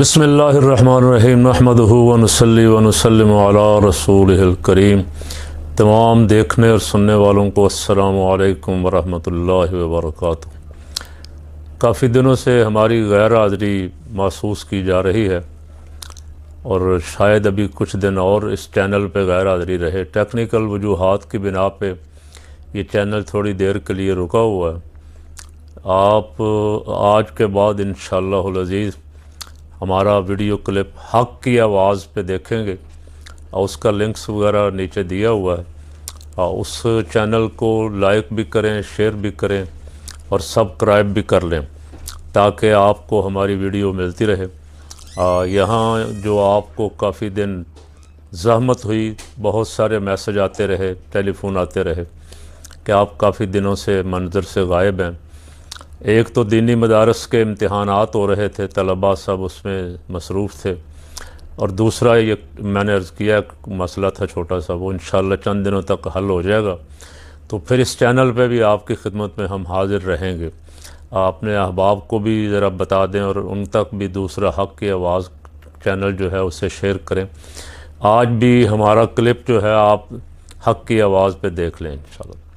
बिस्मिल्लाहिर्रहमानिर्रहीम नहमदुहु व नुसल्ली व नुसल्लिमु अला रसूलिहिल करीम। तमाम देखने और सुनने वालों को अस्सलामु अलैकुम व रहमतुल्लाहि व बरकातुहू। काफ़ी दिनों से हमारी गैर हाज़िरी महसूस की जा रही है और शायद अभी कुछ दिन और इस चैनल पे गैर हाज़िरी रहे। टेक्निकल वजूहात की बिना पे ये चैनल थोड़ी देर के लिए रुका हुआ है। आप आज के बाद इंशाअल्लाहुल अज़ीज़ हमारा वीडियो क्लिप हक़ की आवाज़ पे देखेंगे और उसका लिंक्स वगैरह नीचे दिया हुआ है। और उस चैनल को लाइक भी करें, शेयर भी करें और सब्सक्राइब भी कर लें ताकि आपको हमारी वीडियो मिलती रहे। यहाँ जो आपको काफ़ी दिन ज़हमत हुई, बहुत सारे मैसेज आते रहे, टेलीफ़ोन आते रहे कि आप काफ़ी दिनों से मंज़र से गायब हैं। एक तो दीनी मदारस के इम्तिहानात हो रहे थे, तलबा सब उसमें मसरूफ़ थे, और दूसरा ये मैंने अर्ज़ किया मसला था छोटा सा, वो इंशाअल्लाह चंद दिनों तक हल हो जाएगा। तो फिर इस चैनल पे भी आपकी खिदमत में हम हाज़िर रहेंगे। अपने अहबाब को भी ज़रा बता दें और उन तक भी दूसरा हक़ की आवाज़ चैनल जो है उसे शेयर करें। आज भी हमारा क्लिप जो है आप हक़ की आवाज़ पे देख लें इंशाअल्लाह।